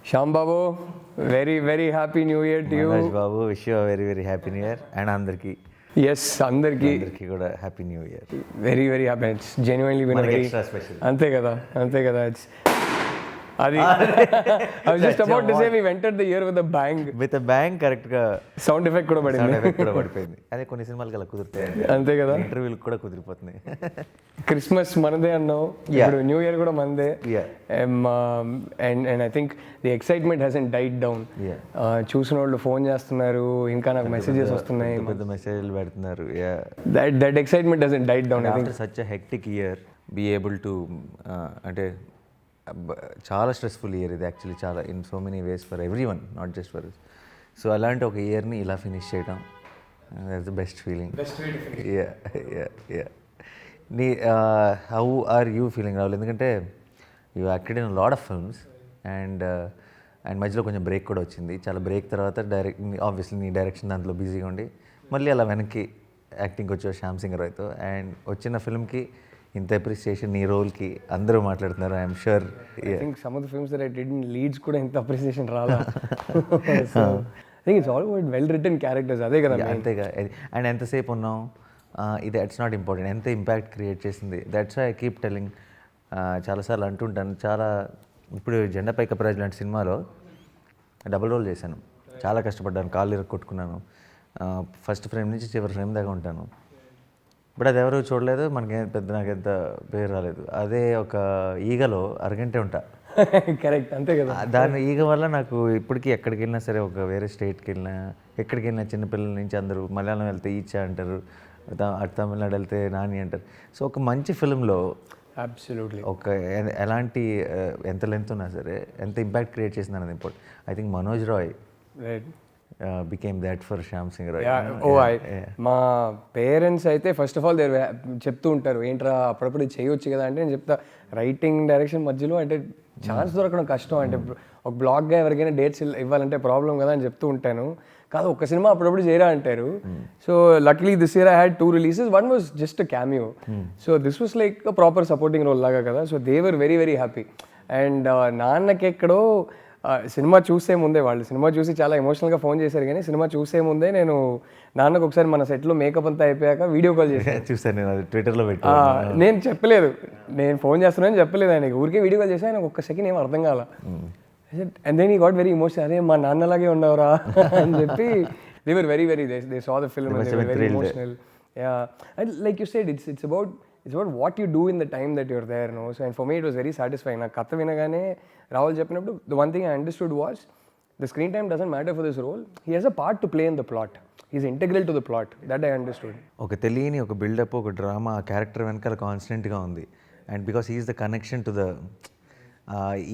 Shyam Babu, very, very happy new year to you. Manoj Babu, wish you a very, very happy new year. And Andarki. Yes, Andarki. Andarki kuda happy new year. Very, very happy. It's genuinely been a very... extra special. Ante kada. It's... Adi. I was just about to say we've entered the year with a bang. With a bang, correct ga. Sound effect kuda padindi. Sound effect kuda padipayindi. అదే కొన్ని సినిమాలకి అలా కుదురుతాయి. అంతే కదా. ఇంటర్వ్యూలకు కూడా కుదిరిపోతున్నాయి. Christmas మనదే అన్నావు. ఇప్పుడు న్యూ ఇయర్ కూడా మనదే. And I think the excitement hasn't died down. చూసిన వాళ్ళు ఫోన్ చేస్తున్నారు, ఇంకా నాకు మెసేజెస్ వస్తున్నాయి. పెద్ద మెసేజ్లు పెడుతున్నారు. That excitement hasn't died down. I think such a hectic year be able to అంటే చాలా స్ట్రెస్ఫుల్ ఇయర్ ఇది యాక్చువల్లీ చాలా in so many ways for everyone, not just for us. So అలాంటి ఒక ఇయర్ని ఇలా ఫినిష్ చేయడం దట్స్ ద బెస్ట్ ఫీలింగ్. నీ how are you feeling Rahul? ఎందుకంటే you acted in lot of films and మధ్యలో కొంచెం బ్రేక్ కూడా వచ్చింది. చాలా బ్రేక్ తర్వాత ఆబ్వియస్లీ నీ డైరెక్షన్ దాంట్లో బిజీగా ఉండి మళ్ళీ అలా వెనక్కి యాక్టింగ్కి వచ్చావు శ్యామ్ సింగ్ రాయ్తో. అండ్ వచ్చిన ఫిల్మ్కి ఇంత అప్రిసియేషన్ నీ రోల్కి అందరూ మాట్లాడుతున్నారు. I'm sure some of the films that I did in leads కూడా ఇంత అప్రిసియేషన్ రాలా. So I think it's all about well written characters. అదే కదా అంతేగా. అండ్ ఎంతసేపు ఉన్నాం ఇది ఇట్స్ నాట్ ఇంపార్టెంట్, ఎంత ఇంపాక్ట్ క్రియేట్ చేసింది. That's I keep telling. చాలాసార్లు అంటుంటాను. చాలా ఇప్పుడు జెండాపై కప్రాజ్ లాంటి సినిమాలో డబుల్ రోల్ చేశాను. చాలా కష్టపడ్డాను, కాళ్ళు ఇరక్కొట్టుకున్నాను. ఫస్ట్ ఫ్రేమ్ నుంచి చివరి ఫ్రేమ్ దాకా ఉంటాను. బట్ అది ఎవరు చూడలేదు, మనకి పెద్ద నాకు ఎంత పేరు రాలేదు. అదే ఒక ఈగలో అరగంటే ఉంటా. కరెక్ట్, అంతే కదా. దాని ఈగ వల్ల నాకు ఇప్పటికీ ఎక్కడికి వెళ్ళినా సరే, ఒక వేరే స్టేట్కి వెళ్ళినా ఎక్కడికి వెళ్ళినా చిన్నపిల్లల నుంచి అందరూ మలయాళం వెళ్తే ఈచా అంటారు, అటు తమిళనాడు వెళ్తే నాని అంటారు. సో ఒక మంచి ఫిల్మ్లో అబ్సల్యూట్లీ ఒక ఎలాంటి ఎంత లెంత్ ఉన్నా సరే ఎంత ఇంపాక్ట్ క్రియేట్ చేసింది అనేది important. I think Manoj Roy became that for Shyam Singha, right? మా పేరెంట్స్ అయితే ఫస్ట్ ఆఫ్ ఆల్ దేర్ చెప్తూ ఉంటారు, ఏంట్రా అప్పుడప్పుడు చేయొచ్చు కదా అంటే నేను చెప్తా, రైటింగ్ డైరెక్షన్ మధ్యలో అంటే ఛాన్స్ దొరకడం కష్టం. అంటే ఒక బ్లాగ్గా ఎవరికైనా డేట్స్ ఇవ్వాలంటే ప్రాబ్లం కదా అని చెప్తూ ఉంటాను. కాదు ఒక్క సినిమా అప్పుడప్పుడు చేయరా అంటారు. So లక్లీ this year I had 2 releases. One was just a cameo. So this was like a proper supporting role లాగా కదా. So they were very very happy. And నాన్నకి ఎక్కడో సినిమా చూసే ముందే, వాళ్ళు సినిమా చూసి చాలా ఎమోషనల్గా ఫోన్ చేశారు, కానీ సినిమా చూసే ముందే నేను నాన్నకు ఒకసారి మన సెట్లో మేకప్ అంతా అయిపోయాక వీడియో కాల్ చేశాను. చూసాను నేను, అది ట్విట్టర్లో పెట్టి. నేను చెప్పలేదు, నేను ఫోన్ చేస్తున్నానని చెప్పలేదు ఆయనకి, ఊరికే వీడియో కాల్ చేసి ఆయన ఒక్క సెకండ్ ఏం అర్థం కాల. And then he got very emotional, అరే మా నాన్నలాగే ఉండవరా అని చెప్పి. they were very very they saw the film and they were very emotional. And like you said, it's about what you do in the time that you're there, no? So and for me it was very satisfying. Na katha vinagane Rahul cheppinappudu the one thing I understood was the screen time doesn't matter for this role. He has a part to play in the plot. He's integral to the plot. That I understood. ఒక తెలియని ఒక buildup, ఒక drama ఆ character వెనకాల కాన్స్టెంట్గా ఉంది. And because he's the connection to the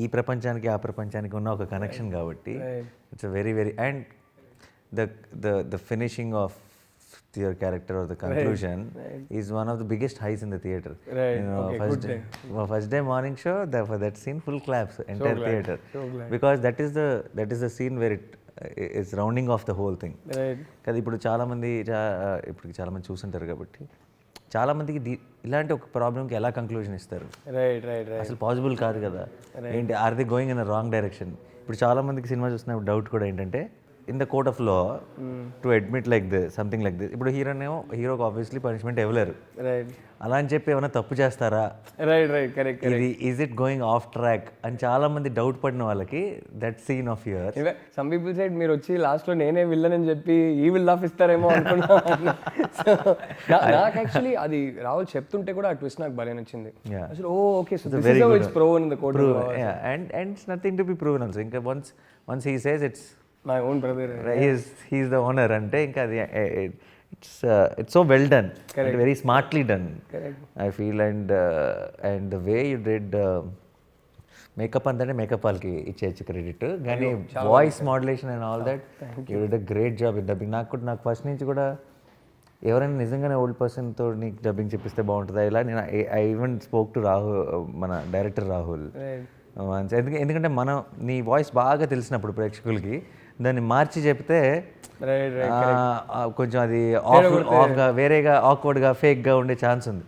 ఈ ప్రపంచానికి ఆ ప్రపంచానికి ఉన్న ఒక కనెక్షన్ కాబట్టి it's very very. And the finishing of your character or the conclusion is one of the biggest highs in the theater. First day morning show, for that scene full claps, entire theater, because that is the scene where it is rounding off the whole thing. కదా ఇప్పుడు చాలా మంది చూస్తుంటారు కాబట్టి చాలా మందికి ఇలాంటి ఒక ప్రాబ్లంకి ఎలా కంక్లూజన్ ఇస్తారు, అసలు పాసిబుల్ కాదు కదా, ఏంటి are they going in a wrong direction. ఇప్పుడు చాలా మందికి సినిమా చూస్తున్నప్పుడు డౌట్ కూడా ఏంటంటే, in the court of law to admit like this something like this. ఇప్పుడు హీరోకి ఆబ్వియస్లీ పనిష్మెంట్ ఇవ్వలేరు, అలా అని చెప్పి ఏమైనా తప్పు చేస్తారా, ఇది is it going off track అని చాలా మంది డౌట్ పడిన వాళ్ళకి that scene of your. Some people side మీరు వచ్చి లాస్ట్లో నేనే విల్లన్ అని చెప్పి ఈ విల్ ఆఫ్ ఇస్తారేమో అనుకున్నా. నాకు యాక్చువల్లీ అది రాహుల్ చెప్తుంటే కూడా ఆ ట్విస్ట్ నాకు భలే నచ్చింది. అసలు okay, so this is how it's proven in the court. And it's nothing to be proven also. ఇంకా once he says it's my own brother, he's the owner ante inka adi it's so well done. Correct. Very smartly done. Correct. I feel. And the way you did makeup antane makeup alki ichechu credit gani voice modulation and all that, you did a great job in dubbing. నాకు first నుంచి కూడా ఎవరైనా నిజంగానే old పర్సన్తో నీకు dubbing చెప్పిస్తే బాగుంటుందా ఇలా, నేను I even spoke to Rahul, మన డైరెక్టర్ రాహుల్. ఎందుకంటే మనం నీ వాయిస్ బాగా తెలిసినప్పుడు ప్రేక్షకులకి దాన్ని మార్చి చెప్తే కొంచెం అది ఆఫ్గా వేరేగా ఆక్వర్డ్గా ఫేక్గా ఉండే ఛాన్స్ ఉంది.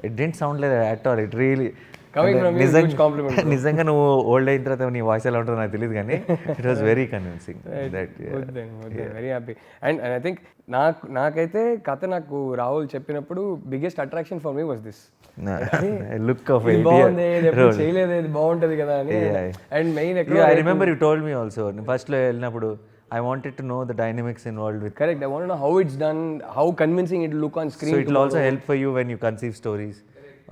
It didn't sound like at all. It really coming from you huge compliment. నిజంగా నువ్వు ఓల్డ్ అయిన తర్వాత నీ వాయిస్ ఎలా ఉంటుందో నాకు తెలియదు కానీ it was very convincing that very happy. And I think నాకైతే కథ నాకు రాహుల్ చెప్పినప్పుడు biggest attraction for me was this. Look of బాగుంది, ఎప్పుడు చేయలేదు, ఇది బాగుంటది కదా అని. And main I remember you told me also first లో వెళ్ళినప్పుడు I wanted to know the dynamics involved with. Correct. I want to know how it's done, how convincing it will look on screen. So it will also help for you when you conceive stories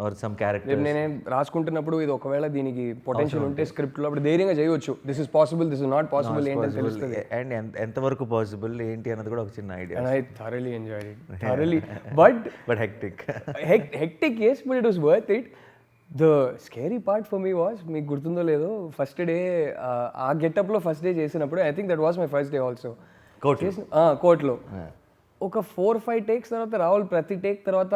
or some characters. నేను రాసుకుంటున్నప్పుడు ఇది ఒకవేళ దీనికి potential ఉంటే స్క్రిప్ట్లో అప్పుడు ధైర్యంగా చేయవచ్చు. This is possible, this is not possible ఏంటని తెలుస్తుంది. అండ్ ఎంతవరకు పాసిబుల్ ఏంటి అన్నది కూడా ఒక చిన్న idea. And I thoroughly enjoyed it. Thoroughly. But hectic. Hectic, yes, but it was worth it. The scary part for me was, మీకు గుర్తుందో లేదో, ఫస్ట్ డే ఆ గెటప్లో ఫస్ట్ డే చేసినప్పుడు I think that was my first day also కోర్ట్లో ఒక 4-5 takes తర్వాత రాహుల్ ప్రతి టేక్ తర్వాత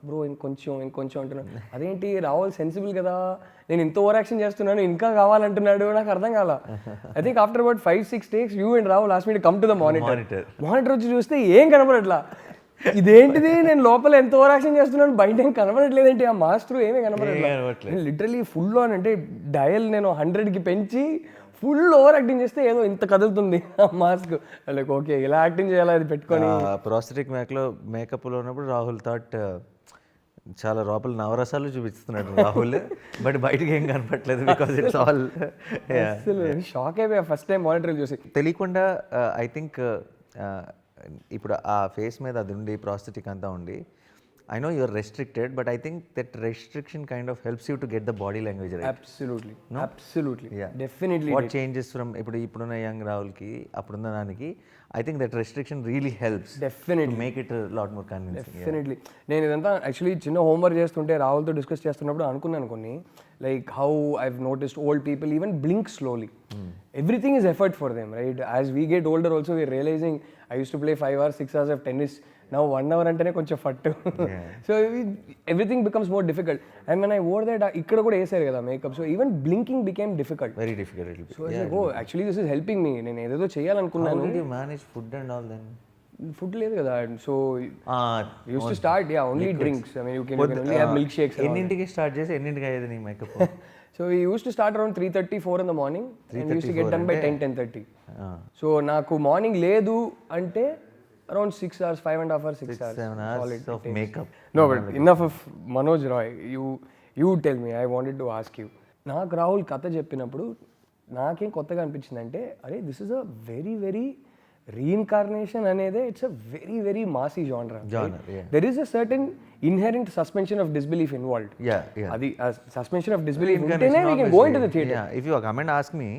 బ్రో ఇంకొంచెం అంటున్నాడు. అదేంటి రాహుల్ సెన్సిబుల్ కదా, నేను ఇంత ఓవర్ యాక్షన్ చేస్తున్నాను ఇంకా కావాలంటున్నాడు, నాకు అర్థం కాల. I think after about 5-6 takes you and Rahul last me come to the monitor వచ్చి చూస్తే ఏం కనపడట్లా. ఇదేంటిది, నేను లోపల ఎంత ఓవర్ యాక్షన్ చేస్తున్నాను, బయట ఏం కనబడట్లేదేంటి, ఆ మాస్టర్ ఏమీ కనబడట్లేదు. లిటరలీ ఫుల్ ఆన్ అంటే డయల్ నేను 100కి పెంచి ఫుల్ ఓవర్ యాక్టింగ్ చేస్తే ఏదో ఇంత కదులుతుంది ఆ మాస్క్. లైక్ ఓకే ఇలా యాక్టింగ్ చేయాలి అది పెట్టుకొని. ప్రాస్థెటిక్ మేకప్లో ఉన్నప్పుడు రాహుల్ థాట్ చాలా లోపల నవరసాలు చూపిస్తున్నాడు రాహుల్, బట్ బయటకి ఏం కనపట్లేదు బికాస్ ఇట్స్ ఆల్. షాక్ అయిపోయా ఫస్ట్ టైం మానిటర్ చూసి. తెలియకుండా ఐ థింక్ ఇప్పుడు ఆ ఫేస్ మీద అది ఉండి ప్రాస్థెటిక్ అంతా ఉండి I know you're restricted, but I think that restriction kind of helps you to get the body language right. Absolutely. No? Absolutely. Yeah. Definitely. What changes from ippuduna young Rahul ki appuduna Naniki, I think that restriction really helps. Definitely. To make it a lot more convincing. Definitely. నేను ఇదంతా actually చిన్న homework చేస్తుంటే రాహుల్తో discuss చేస్తున్నప్పుడు అనుకున్నాను కొన్ని, like how I've noticed old people even blink slowly. Everything is effort for them, right? As we get older also we're realising I use to play 5 hours 6 hours of tennis. Now 1 hour అంటేనే కొంచెం ఫట్టు. So everything becomes more difficult. And when I wore that ఇక్కడ కూడా వేసారు కదా makeup, so even blinking became difficult. Very difficult. So actually this is helping me. నేను ఏదేదో చేయాలనుకున్నాను. How did you manage food and all then? Food లేదు కదా, so use to start only drinks. I mean you can only have milk shakes. ఎన్నింటికి start చేసి ఎన్నింటికి అయ్యేది నీ makeup? So we use to start around 3:30-4 in the morning and used to get done by 10-10:30. So నాకు morning లేదు అంటే around 6 hours, 5.5 hours, 6 hours. 7 hours of makeup. No, but enough of Manoj Roy. You tell me, I wanted to ask you. నాకు రాహుల్ కథ చెప్పినప్పుడు నాకేం కొత్తగా అనిపించిందంటే, అరే this is a very very reincarnation అనేది it's a very very massy genre. There is a certain inherent suspension of disbelief involved. అది suspension of disbelief ఉంటేనే we can go into the theatre. If you come and ask me,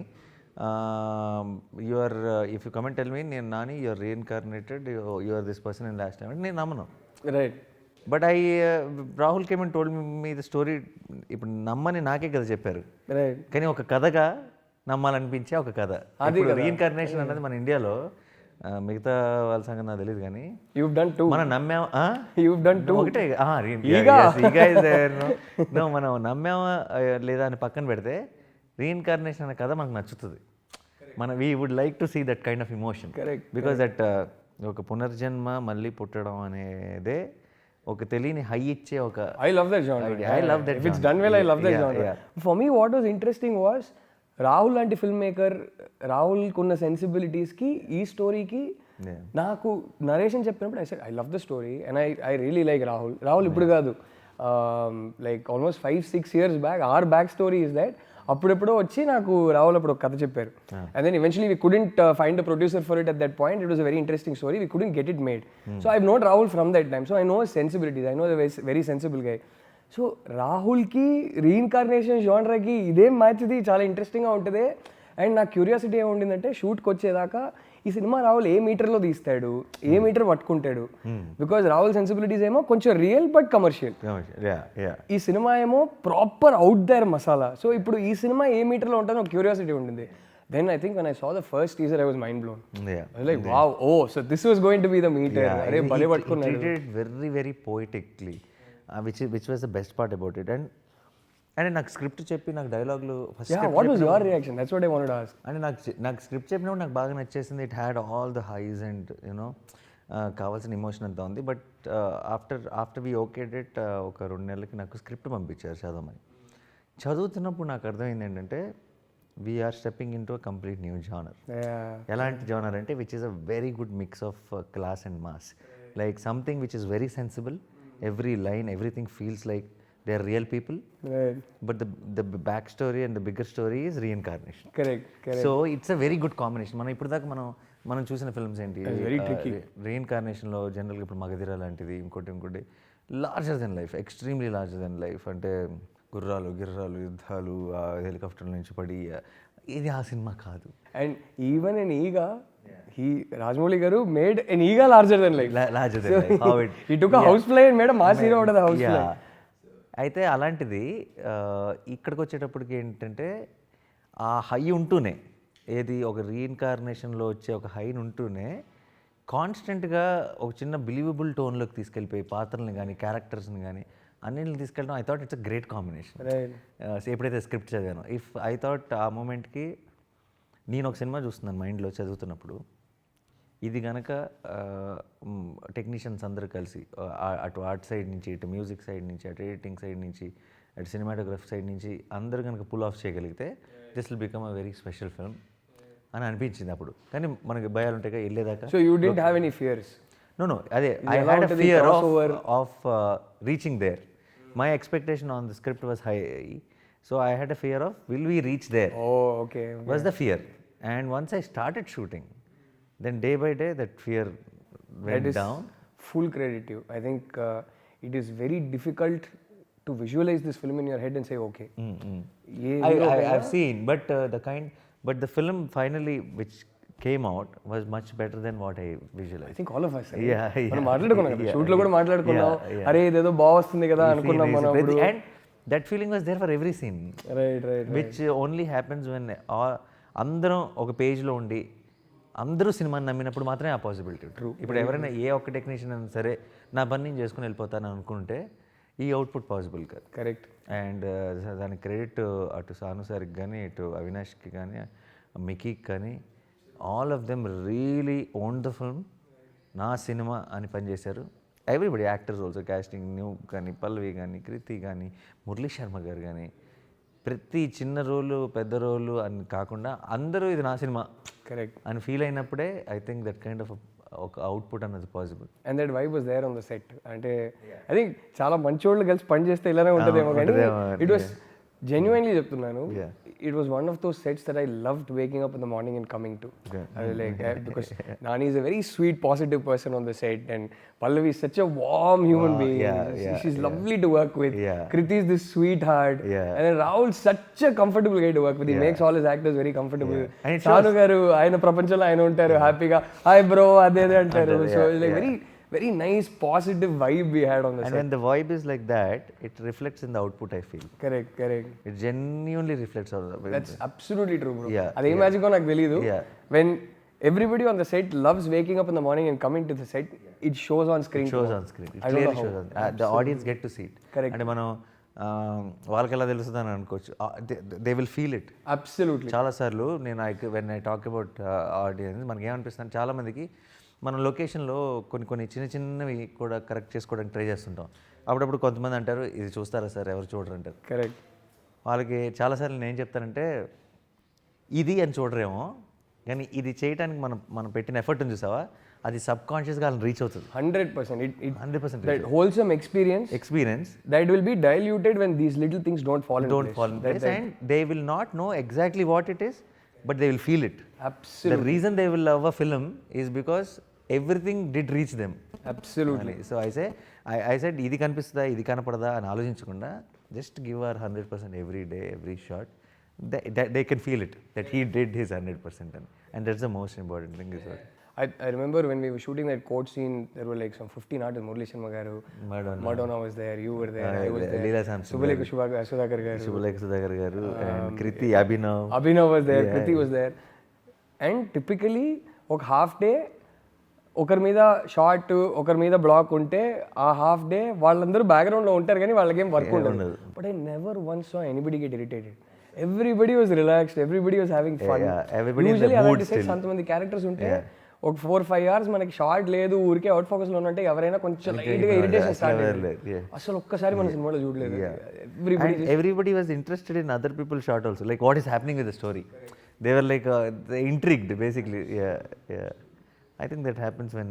if you come and tell me, Nani, you're reincarnated, you are this person in last time, నేను నమ్మను. Right. But Rahul came and told me the story. ఇప్పుడు నమ్మని నాకే కదా చెప్పారు, కానీ ఒక కథగా నమ్మాలనిపించే ఒక కథ. రీఇన్కార్నేషన్ అనేది మన ఇండియాలో, మిగతా వాళ్ళ సంగతి నాకు తెలియదు కానీ మనం నమ్మామా, ఒకటే మనం నమ్మామా లేదా అని పక్కన పెడితే రీఇన్కార్నేషన్ అనే కథ మనకు నచ్చుతుంది. We would like to see that kind of emotion, because that ఒక పునర్జన్మ మళ్ళీ పుట్టడం అనేదే ఒక తెలియని హై ఇచ్చే ఒక. I love that genre. I love that. If it's done well, I love that genre. For me, what was interesting was Rahul లాంటి ఫిల్మ్ మేకర్, రాహుల్కి ఉన్న సెన్సిబిలిటీస్కి ఈ స్టోరీకి నాకు నరేషన్ చెప్పినప్పుడు I love the story and I really like Rahul ఇప్పుడు కాదు, like almost 5-6 years back or back story is that అప్పుడెప్పుడో వచ్చి నాకు రాహుల్ అప్పుడు ఒక కథ చెప్పారు. And then eventually we couldn't find a producer for it at that point. It was a very interesting story. We couldn't get it made. So I know Rahul from that time. So I know sensibilities. I know the very sensible guy. So రాహుల్కి reincarnation జానర్కి ఇదేం match, ఇది చాలా ఇంట్రెస్టింగ్గా ఉంటుంది. And నాకు curiosity ఏముండిందంటే షూట్కి వచ్చేదాకా ఈ సినిమా రాహుల్ ఏ మీటర్లో తీస్తాడు, ఏ మీటర్ పట్టుకుంటాడు. బికాజ్ రాహుల్ సెన్సిబిలిటీస్ ఏమో కొంచెం రియల్ బట్ కమర్షియల్, ఈ సినిమా ఏమో proper out there masala. So ఇప్పుడు ఈ సినిమా ఏ మీటర్లో ఉంటుందో ఒక క్యూరియాసిటీ ఉండింది. Then I think when I saw the first teaser, I was mind blown. I was like, wow, so this was going to be the meter. He treated it very, very poetically, which was the best part about it. And నాకు script చెప్పి నాకు డైలాగులు first. What was your reaction? That's what I wanted to ask. అంటే నాకు script చెప్పినప్పుడు నాకు బాగా నచ్చేసింది. It had all the highs and you know కావాల్సిన ఎమోషన్ అంతా ఉంది. But after we okayed it ఒక 2 నెలలకి నాకు స్క్రిప్ట్ పంపించారు చదవమని. చదువుతున్నప్పుడు నాకు అర్థమైంది ఏంటంటే we're stepping in to a complete new genre. ఎలాంటి జానర్ అంటే which is a very good mix of class and mass, like something which is very sensible, every line everything feels like they are real people, but the back story and the bigger story is reincarnation. So it's a very good combination. మనం ఇప్పుడు దాకా మనం చూసిన films ఏంటి, రీఇన్కార్నేషన్లో జనరల్గా ఇప్పుడు మగధీర లాంటిది, ఇంకోటి larger than life, extremely larger than life, అంటే గుర్రాలు గిర్రాలు యుద్ధాలు హెలికాప్టర్ నుంచి పడి, ఇది ఆ సినిమా కాదు. అండ్ ఈవెన్ ఎన్ ఈగా రాజమౌళి గారు మేడ్ ఎన్ ఈగా larger than life. He took a house play and made a mass hero out of the house play. అయితే అలాంటిది ఇక్కడికి వచ్చేటప్పటికి ఏంటంటే ఆ హై ఉంటూనే, ఏది ఒక రీఇన్కార్నేషన్లో వచ్చే ఒక హైని ఉంటూనే కాన్స్టెంట్గా ఒక చిన్న బిలీవబుల్ టోన్లోకి తీసుకెళ్ళిపోయి పాత్రల్ని కానీ క్యారెక్టర్స్ని కానీ అన్నింటిని తీసుకెళ్ళడం, I thought it's a great combination. ఎప్పుడైతే స్క్రిప్ట్ చదివాను, ఐ థాట్ ఆ మూమెంట్కి నేను ఒక సినిమా చూస్తున్నాను మైండ్లో చదువుతున్నప్పుడు, ఇది కనుక టెక్నీషియన్స్ అందరూ కలిసి అటు ఆర్ట్ సైడ్ నుంచి, ఇటు మ్యూజిక్ సైడ్ నుంచి, అటు ఎడిటింగ్ సైడ్ నుంచి, అటు సినిమాటోగ్రఫీ సైడ్ నుంచి అందరూ కనుక పుల్ ఆఫ్ చేయగలిగితే this will become a very special film అని అనిపించింది అప్పుడు. కానీ మనకి భయాలు ఉంటాయి కదా వెళ్ళేదాకా. So you didn't have any fears? No, అదే I had a fear of reaching there. My expectation on the script was high, so I had a fear of will we reach there was the fear. And once I started shooting, then day by day that fear went down. Full credit to you. I think it is very difficult to visualize this film in your head and say okay. I've seen, but the film finally which came out was much better than what I visualized. I think all of us. మనం మాట్లాడుకున్నాం కదా, shoot లో కూడా మాట్లాడుకున్నాం, అరే ఇదేదో బాగుంది కదా అనుకున్నాం మనం. And that feeling was there for every scene. Right. Which only happens when అందరం ఒక పేజ్లో ఉండి అందరూ సినిమాని నమ్మినప్పుడు మాత్రమే ఆ పాసిబిలిటీ. ఇప్పుడు ఎవరైనా ఏ ఒక్క టెక్నీషియన్ అయినా సరే నా పని నేను చేసుకుని వెళ్ళిపోతాను అనుకుంటే ఈ అవుట్పుట్ పాసిబుల్ కాదు. కరెక్ట్. అండ్ దానికి క్రెడిట్ అటు సాను సార్కి కానీ, ఇటు అవినాష్కి కానీ, మికీకి కానీ, all of them really own the film. నా సినిమా అని పనిచేశారు. Everybody, actors also, casting new కానీ, పల్లవి కానీ, కృతి కానీ, మురళీ శర్మ గారు కానీ, ప్రతి చిన్న రోలు పెద్ద రోలు అని కాకుండా అందరూ ఇది నా సినిమా కరెక్ట్ అని ఫీల్ అయినప్పుడే I think that kind of ఒక అవుట్పుట్ అన్నది possible. And that vibe was there on the set. అంటే ఐ థింక్ చాలా మంచి వాళ్ళు కలిసి పని చేస్తే ఇలానే ఉంటుందేమో, కానీ ఇట్ వాస్ genuinely చెప్తున్నాను, it was one of those sets that I loved waking up in the morning and coming to. I was like, because Nani is a very sweet, positive person on the set, and Pallavi is such a warm human being. She's lovely to work with. Kriti is this sweetheart, and then Rahul such a comfortable guy to work with. He makes all his actors very comfortable. Sanu garu ayana prapanchala ayana untaru happy ga, hi bro ade antaru. So it's like very nice positive vibe we had on the set. And when the vibe is like that, it reflects in the output, I feel. Correct. It genuinely reflects on the. That's absolutely true, bro. Ade magic on నాకు తెలియదు. When everybody on the set loves waking up in the morning and coming to the set, it shows on screen. It clearly shows on. The audience get to see it. Correct. అంటే మనం వాళ్ళకి ఎలా తెలుస్తుంది అని అనుకోవచ్చు, they will feel it. Absolutely. చాలాసార్లు నేను when I talk about audience, మనకి ఏమనిపిస్తుంది, చాలామందికి మనం లొకేషన్లో కొన్ని చిన్నవి కూడా కరెక్ట్ చేసుకోవడానికి ట్రై చేస్తుంటాం. అప్పుడప్పుడు కొంతమంది అంటారు ఇది చూస్తారా సార్, ఎవరు చూడరు అంటారు. కరెక్ట్. వాళ్ళకి చాలాసార్లు నేను చెప్తానంటే ఇది అని చూడరేమో, కానీ ఇది చేయడానికి మనం పెట్టిన ఎఫర్ట్ ఉంది చూసావా, అది సబ్ కాన్షియస్గా వాళ్ళని రీచ్ అవుతుంది. 100%. That wholesome experience that will be diluted when these little things don't fall in place. And they will not know exactly what it is, but they will feel it. Absolutely. The reason they will love a film is because everything did reach them. Absolutely. So I said ఇది కనిపిస్తుందా ఇది కనపడదా అని ఆలోచించకుండా just give our 100% every day, every shot. They can feel it that he did his 100%, and that's the most important thing. Is what I remember when we were shooting that court scene, there were like some 15 artists. Murali Sharma garu, Madonna was there, you were there, I was there, Leela Samson, Subhalekha Sudhakar garu, and Kriti, Abhinav was there, Kriti was there. And typically ఒక half day ఒకరి మీద short ఒకరి మీద black ఉంటే ఆ half day వాళ్ళందరూ బ్యాక్గ్రౌండ్లో ఉంటారు కానీ వాళ్ళకేం వర్క్ ఉండదు. But I never once saw anybody get irritated. Everybody was relaxed, everybody was having fun. Usually అలాంటి సెట్స్ అంతమంది క్యారెక్టర్స్ ఉంటే ఒక 4-5 hours మనకి షార్ట్ లేదు ఊరికే అవుట్ ఫోకస్లో ఉన్నట్టే ఎవరైనా కొంచెం లైట్గా ఇరిటేషన్ స్టార్ట్ అయ్యింది. అసలు ఒక్కసారి మన సినిమాలో చూడలేదు. Everybody was interested in other people's shot also, like what is happening with the story. They were like intrigued basically. Yeah. I think that happens when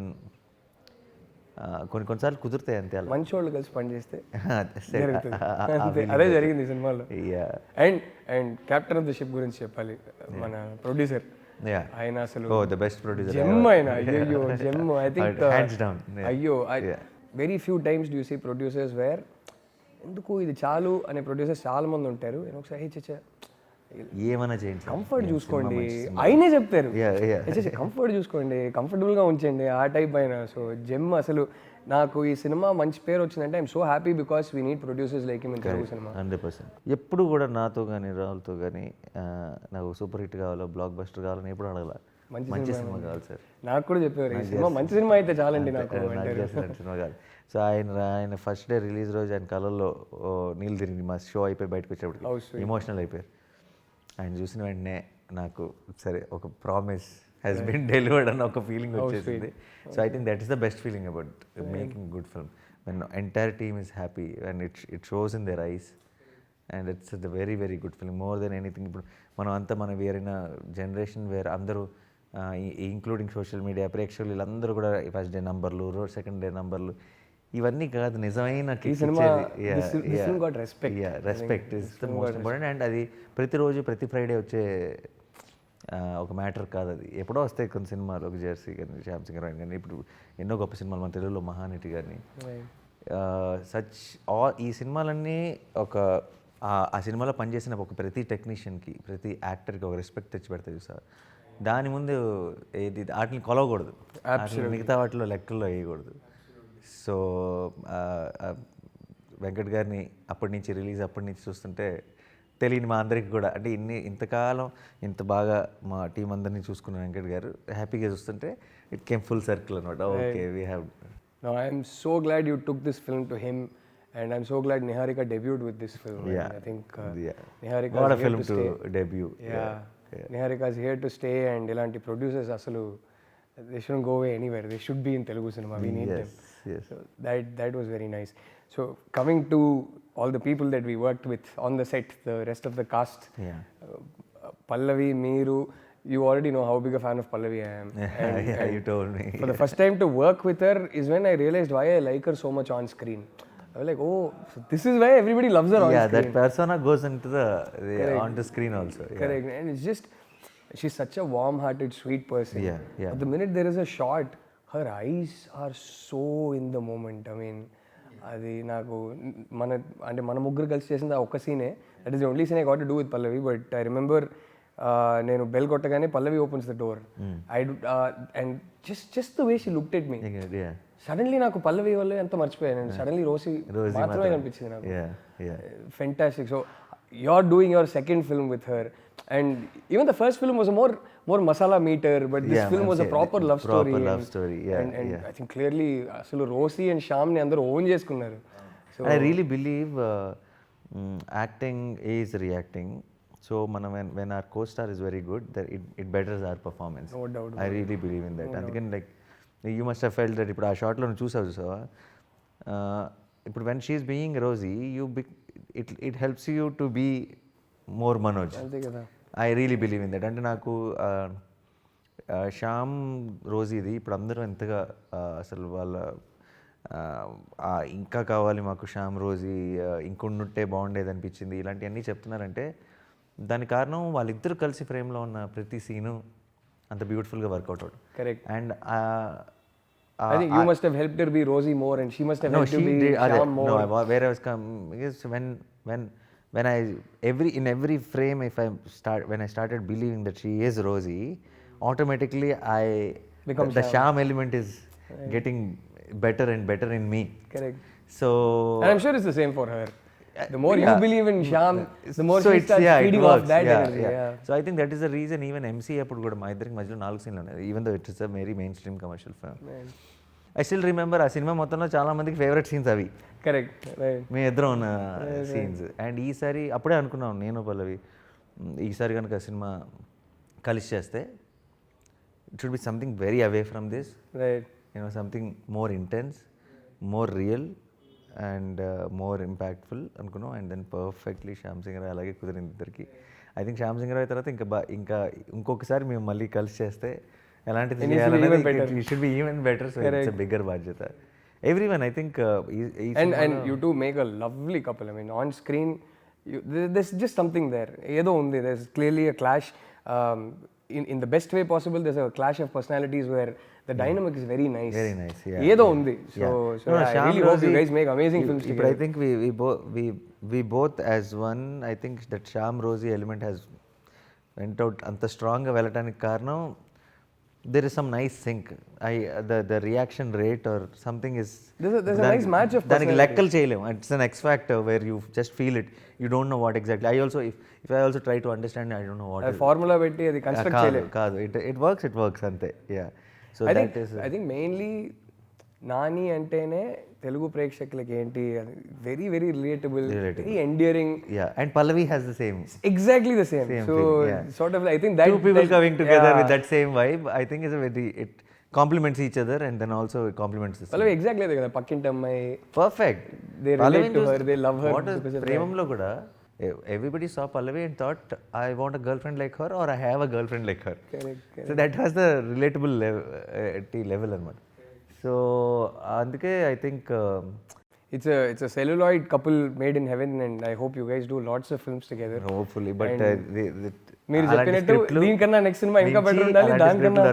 కొన్నిసార్లు కుదురుతాయి అంతే అలా. మంచి వాళ్ళు కలిసి పనిచేస్తే జరుగుతుంది. అంతే. అదే జరిగింది ఈ సినిమాలో. Yeah. And captain of the ship గురించి చెప్పాలి. మన ప్రొడ్యూసర్ ఆయన అసలు the best producer జెమ్ ఆయన. అయ్యో gem. I think hands down. అయ్యో very few times do see producers where ఎందుకు ఇది చాలు అనే ప్రొడ్యూసర్స్ చాలా మంది ఉంటారు. నేను ఒకసారి హే చచ్చా ఏమైనా చేయండి, కంఫర్ట్ చూసుకోండి ఆయనే చెప్తారు. కంఫర్ట్ చూసుకోండి, కంఫర్టబుల్గా ఉంచండి ఆ టైప్ అయిన. సో జెమ్ అసలు నాకు ఈ సినిమా మంచి పేరు వచ్చిందంటే I'm so happy because we need producers like him in Telugu cinema. 100%. ఎప్పుడు కూడా నాతో కానీ రాహుల్తో కానీ నాకు సూపర్ హిట్ కావాలో బ్లాక్ బస్టర్ కావాలని ఎప్పుడు అడగల. మంచి సినిమా కావాలి సార్. నాకు కూడా చెప్పారు ఈ సినిమా మంచి సినిమా అయితే చాలండి నాకు సినిమా కాదు. సో ఆయన ఫస్ట్ డే రిలీజ్ రోజు ఆయన కళల్లో నీళ్ళు తిరిగి మా షో అయిపోయి బయటకు వచ్చేటప్పుడు ఎమోషనల్ అయిపోయారు. ఆయన చూసిన వెంటనే నాకు సరే ఒక ప్రామిస్ హ్యాస్ బీన్ డెలివర్డ్ అన్న ఒక ఫీలింగ్ వచ్చేసింది. So I think that is the best feeling about making good film when entire team is happy and it shows in their eyes and it's the very very good film more than anything. ఇప్పుడు మనం వేరైన generation wear అందరూ including social media ప్రేక్షకులు వీళ్ళందరూ కూడా first day నంబర్లు second day నంబర్లు ఇవన్నీ కాదు నిజమైన respect is the most important. And అది ప్రతిరోజు ప్రతి ఫ్రైడే వచ్చే ఒక మ్యాటర్ కాదు. అది ఎప్పుడో వస్తాయి కొన్ని సినిమాలు, ఒక జెర్సీ కానీ శ్యామ్ సింగ్ కానీ ఇప్పుడు ఎన్నో గొప్ప సినిమాలు మన తెలుగులో మహానటి కానీ ఈ సినిమాలన్నీ ఆ సినిమాలో పనిచేసిన ఒక ప్రతి టెక్నీషియన్కి ప్రతి యాక్టర్కి ఒక రెస్పెక్ట్ తెచ్చి పెడతాయి సార్. దాని ముందు వాటిని కొలవకూడదు, మిగతా వాటిలో లెక్కల్లో వేయకూడదు. సో వెంకట్ గారిని అప్పటి నుంచి చూస్తుంటే తెలియని మా అందరికీ కూడా అంటే ఇంతకాలం ఇంత బాగా మా టీం అందరినీ చూసుకున్న వెంకట్ గారు హ్యాపీగా చూస్తుంటే ఇట్ కేమ్ ఫుల్ సర్కిల్ అనమాట. Okay we have. No, I am so glad you took this film to him and I'm so glad Niharika debuted with this film. Yeah. I think Niharika what a film to debut. Yeah. Niharika is here to stay and ilanti producers asalu they shouldn't go away anywhere. They should be in Telugu cinema. We need them. Yes. So that was very nice. So coming to all the people that we worked with on the set, the rest of the cast. Yeah. Pallavi, Meeru, you already know how big a fan of Pallavi I am. And you told me. For the first time to work with her is when I realized why I like her so much on screen. I was like, oh, so this is why everybody loves her on screen. Yeah, that persona goes into onto screen also. Yeah. Correct. And it's just, she's such a warm-hearted, sweet person. Yeah. At the minute there is a shot, her eyes are so in the moment. I mean, అది నాకు మన ముగ్గురు కలిసి చేసిన ఒక్క సీనే. That is the only scene I got to do with Pallavi. But I remember నేను bell కొట్టగానే Pallavi opens the door. And just the way she looked at me. Suddenly నాకు పల్లవి వల్ల ఎంత మర్చిపోయాను. నేను సడన్లీ రోసి మాత్రమే కనిపించింది నాకు. Fantastic. So you are doing your second film with her. And even the first film was a more masala meter, but this film was a proper love story. And I think clearly asalu Rosi and Shyam ni andaru own cheskunnaru. So I really believe acting is reacting. So when our co-star is very good, that it betters our performance. No doubt. I really believe in that. And again, like you must have felt that ఇప్పుడు ఆ shot లో చూసావా ఇప్పుడు when she is being Rosie, it helps you to be more Manoj. అంతే కదా. I really believe in that. అంటే నాకు శ్యామ్ రోజీది ఇప్పుడు అందరూ ఎంతగా అసలు వాళ్ళ ఇంకా కావాలి మాకు శ్యామ్ రోజీ ఇంకొండుంటే బాగుండేది అనిపించింది ఇలాంటివన్నీ చెప్తున్నారంటే దానికి కారణం వాళ్ళిద్దరు కలిసి ఫ్రేమ్లో ఉన్న ప్రతి సీను అంత బ్యూటిఫుల్గా work out out. Correct. And I think you must have helped her be Rosie more and she must have helped you be Shyam more. No, where I was when in every frame when I started believing that she is Rosie, automatically the Shyam element is getting better and better in me. Correct. So and I'm sure it's the same for her. The more you believe in Shyam, the more she starts feeding off that energy. Yeah. So I think that is the reason even MC appudu kuda ma iddariki majlo 4 scenes unnadi, even though it is a very mainstream commercial film. Man. I still remember ఆ cinema మొత్తంలో చాలా మందికి favourite scenes అవి. Correct. మీ ఇద్దరం ఉన్న scenes. And ఈసారి అప్పుడే అనుకున్నాను నేను పల్లవి ఈసారి కనుక సినిమా కలిసి చేస్తే it should be something very away from this, right. Something more intense, more real and more impactful అనుకున్నాం. And then perfectly Shyam Singh Roy అలాగే కుదిరింది ఇద్దరికి. ఐ థింక్ శ్యామ్ సింగ్ రాయ్ తర్వాత ఇంకా ఇంకొకసారి మేము మళ్ళీ కలిసి చేస్తే ఎలాంటిది చేయాలనేది it should be even better. So it's a bigger బాధ్యత. Everyone, I think, and you two make a lovely couple. I mean, on screen, there's just something there. Edo undi. There's clearly a clash. In the best way possible, there's a clash of personalities where the dynamic is very nice. Very nice, yeah. Edo undi. So No, I really hope you guys make amazing films but together. I think we both as one, I think that Shyam Rosie element has went out anta strong ga velataనికి కారణం there is some nice sync. The reaction rate or something is there's a nice match of దానికి లెక్కలు చేయలేము. It's an X factor where you just feel it. You don't know what exactly. I also if I also try to understand, I don't know what formula పెట్టి అది construct చేయలేము. కాదు it works అంతే. Yeah. So I think mainly Nani అంటేనే తెలుగు ప్రేక్షకులకి ఏంటి very very relatable, very endearing. And Pallavi has the same, exactly the same so thing, yeah. sort of I think that two people coming together with that same vibe, I think is a very, it complements each other and then also it complements this. Pallavi exactly అదే కదా, పక్కింటి అమ్మాయి, Perfect. they relate to her, they love her. What is ప్రేమంలో కూడా everybody saw Pallavi and thought I want a girlfriend like her or I have a girlfriend like her. Correct. So that was the relatable level అన్నమాట. So అందుకే I think it's a celluloid couple made in heaven and I hope you guys do lots of films together. Hopefully but మీరు చెప్పినట్టు దీనికన్నా next cinema ఇంకా better ఉండాలి, దానికన్నా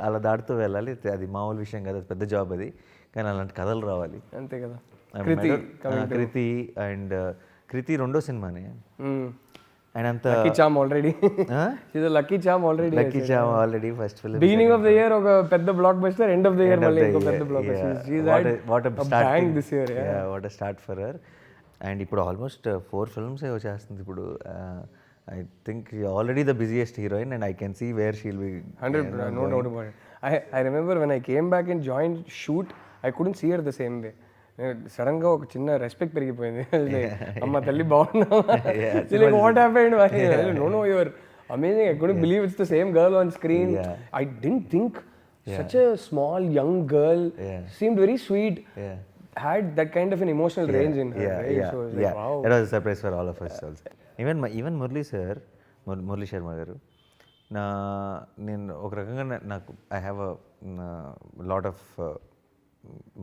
అలా దాటుతూ వెళ్ళాలి. అది మామూలు విషయం కాదు, అది పెద్ద జాబ్ అది. కానీ అలాంటి కథలు రావాలి అంతే కదా. కృతి రెండో సినిమానే అండ్ అంత lucky charm already lucky charm already first film beginning of the year ఒక పెద్ద blockbuster, end of the year మళ్ళీ ఇంకో పెద్ద block what start for her. And ఇప్పుడు ఆల్మోస్ట్ 4 films వచ్చేస్తుంది ఇప్పుడు. I think already the busiest heroine and I can see where she'll be 100%. No doubt about it. I remember when I came back and joined shoot, I couldn't see her the same way. Sudden గా ఒక చిన్న respect పెరిగిపోయింది. అమ్మ తల్లి బాగున్నావా, what happened, no you're amazing, I couldn't believe it's the same girl on screen. I didn't think such a small young girl seemed very sweet, had that kind of an emotional range in her, right? So it was like, wow, it was a surprise for all of us also. Even Murali Sharma గారు నేను ఒక రకంగా నాకు I have a lot of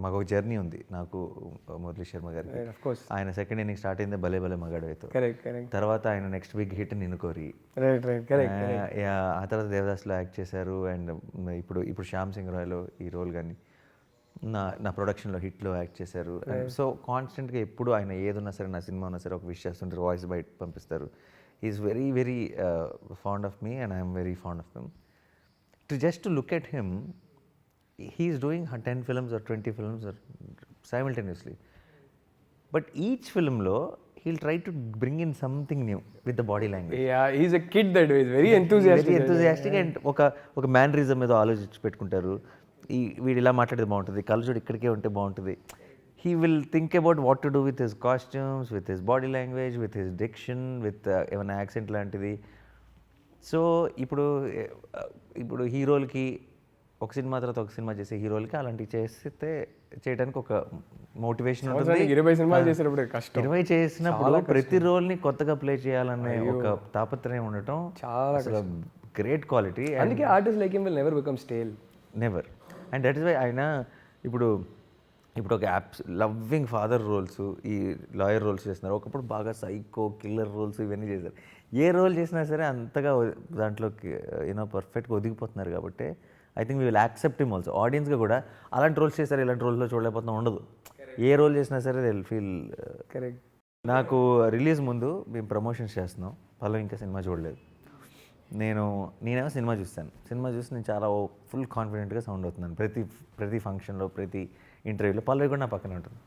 మాకు ఒక journey ఉంది నాకు మురళీ శర్మ గారికి. ఆయన సెకండ్ ఇన్నింగ్ స్టార్ట్ అయింది భలే భలే మగాడైతే, తర్వాత ఆయన నెక్స్ట్ బిగ్ హిట్ నిన్ను కోరి, ఆ తర్వాత దేవదాస్లో యాక్ట్ చేశారు. అండ్ ఇప్పుడు శ్యామ్ సింగ్ రాయ్లో ఈ రోల్ కానీ నా ప్రొడక్షన్లో హిట్లో యాక్ట్ చేశారు. సో కాన్స్టెంట్గా ఎప్పుడు ఆయన ఏదున్నా సరే, నా సినిమా ఉన్నా సరే ఒక విష్ చేస్తుంటారు, వాయిస్ బయట పంపిస్తారు. Is very very fond of me and I'm very fond of him. Just to look at him, he is doing 10 films or 20 films or simultaneously, but each film lo he'll try to bring in something new with the body language. Yeah, he's a kid that way. He's very enthusiastic and ఒక mannerism ఏదో ఆలోచించి పెట్టుకుంటారు. వీడు ఇలా మాట్లాడితే బాగుంటుంది, కళ్ళజోడు ఇక్కడికే ఉంటే బాగుంటుంది. He will think about what to do with his costumes, with his body language, with his diction, with even accent లాంటిది. సో ఇప్పుడు హీరోలకి ఒక సినిమా తర్వాత ఒక సినిమా చేసే హీరోలకి అలాంటివి చేస్తే చేయడానికి ఒక మోటివేషన్ ఉంటుంది. 20 సినిమాలు చేసినప్పుడు కష్టం, 20 చేసినప్పుడు ప్రతి రోల్ని కొత్తగా ప్లే చేయాలనే ఒక తాపత్రయం ఉండటం చాలా గ్రేట్ క్వాలిటీ. అందుకే artist like him will never become stale, never. And that is why ఆయన ఇప్పుడు ఒక లవ్వింగ్ ఫాదర్ రోల్స్, ఈ లాయర్ రోల్స్ చేస్తున్నారు. ఒకప్పుడు బాగా సైకో కిల్లర్ రోల్స్ ఇవన్నీ చేశారు. ఏ రోల్ చేసినా సరే అంతగా దాంట్లోకి పర్ఫెక్ట్గా ఒదిగిపోతున్నారు. కాబట్టి I think we will accept him also. ఆడియన్స్గా కూడా అలాంటి రోల్స్ చేస్తారు, ఇలాంటి రోల్స్లో చూడలేకపోతున్నా ఉండదు. ఏ రోల్ చేసినా సరే దే విల్ ఫీల్ కరెక్ట్. నాకు రిలీజ్ ముందు మేము ప్రమోషన్స్ చేస్తున్నాం, పల్లవి ఇంకా సినిమా చూడలేదు. నేనేమో సినిమా చూస్తాను. సినిమా చూసి నేను చాలా ఫుల్ కాన్ఫిడెంట్గా సౌండ్ అవుతున్నాను ప్రతి ఫంక్షన్లో, ప్రతి ఇంటర్వ్యూలో. పల్లవి కూడా నా పక్కన ఉంటుంది.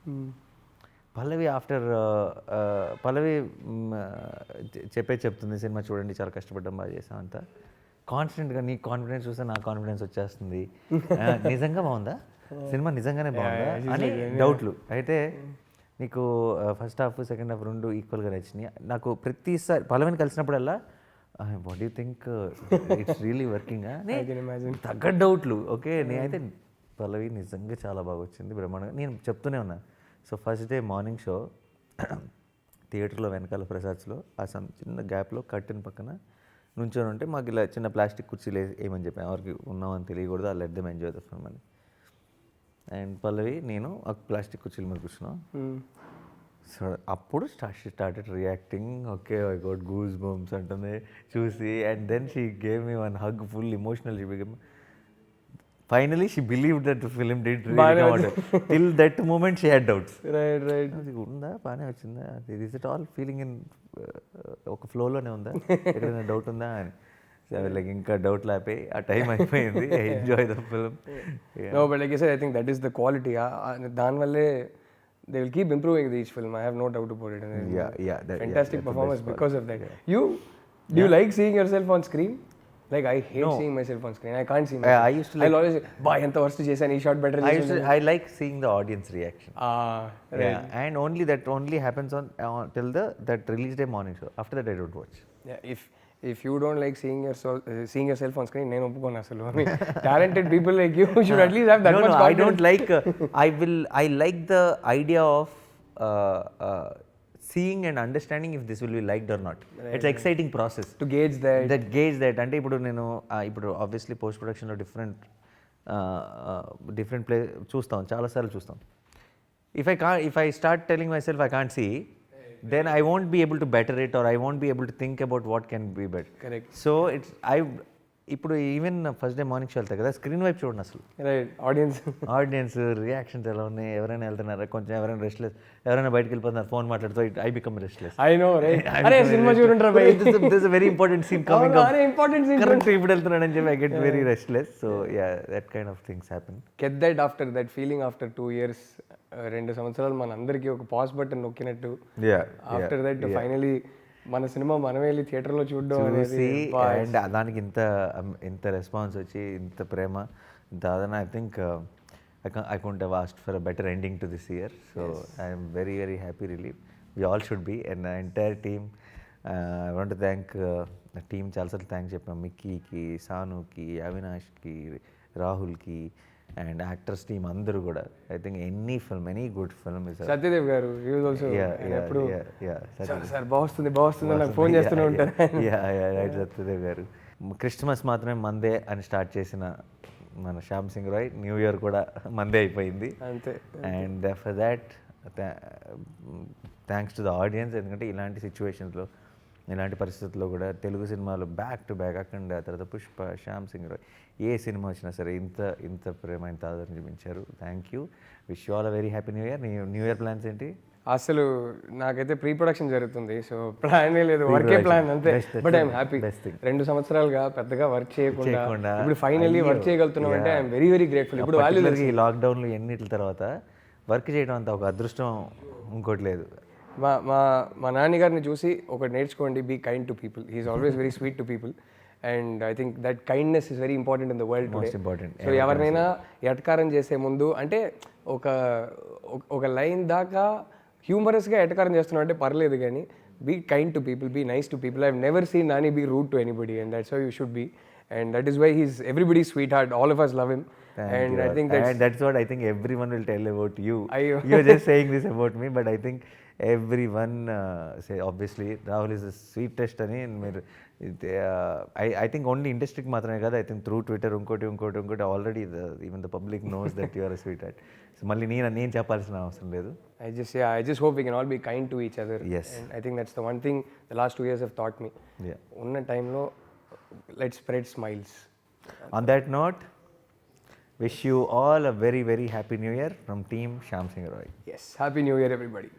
పల్లవి చెప్తుంది సినిమా చూడండి చాలా కష్టపడ్డాం, బాగా చేసాం అంతా. కాన్స్టెంట్గా నీ కాన్ఫిడెన్స్ చూస్తే నా కాన్ఫిడెన్స్ వచ్చేస్తుంది. నిజంగా బాగుందా సినిమా, నిజంగానే బాగుందా అని డౌట్లు. అయితే నీకు ఫస్ట్ హాఫ్ సెకండ్ హాఫ్ రెండు ఈక్వల్గా నచ్చినాయి. నాకు ప్రతిసారి పల్లవిని కలిసినప్పుడల్లా what you think it's really working I can imagine. తగ్గ డౌట్లు ఓకే నేనైతే పల్లవి నిజంగా చాలా బాగా వచ్చింది బ్రహ్మాండంగా నేను చెప్తూనే ఉన్నా so first day morning show థియేటర్లో వెనకాల ప్రసాద్స్లో ఆ చిన్న గ్యాప్లో కట్టిన పక్కన నుంచొని ఉంటే మాకు ఇలా చిన్న ప్లాస్టిక్ కుర్చీలు ఏమని చెప్పాను ఎవరికి ఉన్నామని తెలియకూడదు ఆ let them enjoy the film అని అండ్ పల్లవి నేను ఆ ప్లాస్టిక్ కుర్చీల మీద కూర్చున్నాం సో అప్పుడు started reacting okay I got goose bumps అంటుంది చూసి and then she gave me one hug full emotional finally she believe that film did till that moment she had doubts right ఉందా బాగానే వచ్చిందా is it all feeling in ఒక ఫ్లోలోనే ఉందా ఎక్కడైనా doubt ఉందా అని లైక్ ఇంకా డౌట్ లేకపోయి ఆ టైం అయిపోయింది enjoy the film No, but like I said, I think that is the quality. దానివల్లే they will keep improving each film. I have no doubt about it. And fantastic performance because of that. Do you like seeing yourself on screen? Like I hate seeing myself on screen. I can't see myself. I used to like, I'll always say, "Bye, ఎంత worst చేశాను ఈ shot better." I like seeing the audience reaction. Right. Yeah, and that only happens on till that release day morning show. After that I don't watch. Yeah, if you don't like seeing yourself on screen, నేను ఒప్పుకోను అసలు. I mean, talented people like you should at least have that much confidence. I don't like I like the idea of seeing and understanding if this will be liked or not. It's an exciting process To gauge that. అంటే ఇప్పుడు నేను ఇప్పుడు obviously post ప్రొడక్షన్లో different play చూస్తాం చాలాసార్లు చూస్తాం if I start telling myself I can't see then I won't be able to better it or I won't be able to think about what can be better. Correct. So ఇప్పుడు even first day morning show వెళ్తాయి కదా screen వైపు చూడండి అసలు right audience reactions ఎలా ఉన్నాయి ఎవరైనా వెళ్తున్నారా కొంచెం ఎవరైనా రెస్ట్లెస్ ఎవరైనా బయటకు వెళ్ళిపోతున్నారు ఫోన్ మాట్లాడుతూ I become restless I know right అరే సినిమా చూడండి bye this is very important scene coming up అరే ఇంపార్టెంట్ సీన్ కరెక్ట్ ఇప్పుడు వెళ్తున్నాడని చెప్పి I get very restless so ya that kind of things happen get that after that feeling after 2 years 2 సంవత్సరాలు మన అందరికీ ఒక పాజ్ బటన్ నొక్కినట్టు after that finally మన సినిమా మనమే వెళ్ళి థియేటర్లో చూడడం అండ్ దానికి ఇంత రెస్పాన్స్ వచ్చి ఇంత ప్రేమ ఇంత అదన I think I could have asked for a better ending to this year so I'm very very happy relieved we all should be and entire team I want to thank team చాలాసార్లు thanks చెప్పాం మిక్కీకి సానుకి అవినాష్కి రాహుల్కి and actors team అందరూ కూడా I think any good film is Satyadev garu ఎప్పుడు sir బాగుస్తుంది నాకు ఫోన్ చేస్తూనే ఉంటారు రైట్ సత్యదేవ్ గారు క్రిస్మస్ మాత్రమే మందే అని స్టార్ట్ చేసిన మన శ్యామ్ సింగ్ రాయ్ న్యూ ఇయర్ కూడా మందే అయిపోయింది అంతే and for that thanks to the audience ఎందుకంటే ఇలాంటి సిచ్యువేషన్స్లో ఇలాంటి పరిస్థితుల్లో కూడా తెలుగు సినిమాలు బ్యాక్ టు బ్యాక్ అక్కడ తర్వాత పుష్ప శ్యామ్ సింగ్ రాయ్ ఏ సినిమా వచ్చినా సరే ఇంత ప్రేమ ఇంత ఆదరణ చూపించారు thank you wish you all a very happy new year plans ఏంటి అసలు నాకైతే ప్రీ ప్రొడక్షన్ జరుగుతుంది సో ప్లానే లేదు వర్కే ప్లాన్ అంతే బట్ ఐఎమ్ హ్యాపీ 2 సంవత్సరాలుగా పెద్దగా వర్క్ చేయకుండా ఇప్పుడు ఫైనల్లీ వర్క్ చేయగలుగుతున్నాం అంటే ఐఎమ్ వెరీ వెరీ గ్రేట్ఫుల్ ఇప్పుడు వాల్యూ ఈ లాక్డౌన్లో ఎన్నిటి తర్వాత వర్క్ చేయడం అంత ఒక అదృష్టం ఇంకోటి లేదు మా నాన్నగారిని చూసి ఒకటి నేర్చుకోండి be kind to people he's always very sweet to people and I think that kindness is very important in the world today so ఎవరినైనా ఎటకారం చేసే ముందు అంటే ఒక లైన్ దాకా హ్యూమరస్గా ఎటకారం చేస్తున్నాం అంటే పర్లేదు కానీ be kind to people be nice to people I have never seen Nani be rude to anybody and that's how you should be and that is why he's everybody's sweetheart all of us love him. And I think that's what I think everyone will tell about you. You're just saying this about me, but I think everyone say obviously Rahul is the sweetest ani మీరు I think only ఇండస్ట్రీకి మాత్రమే కదా I think through Twitter ఇంకోటి already even the public knows that you are a sweetheart. So మళ్ళీ నేను చెప్పాల్సిన అవసరం లేదు. I just hope we can all be kind to each other. Yes. And I think that's the one thing the last 2 years have taught me. ఉన్న టైంలో let's spread smiles. On that note, wish you all a very very happy new year from team Shyam Singha. Yes, happy new year everybody.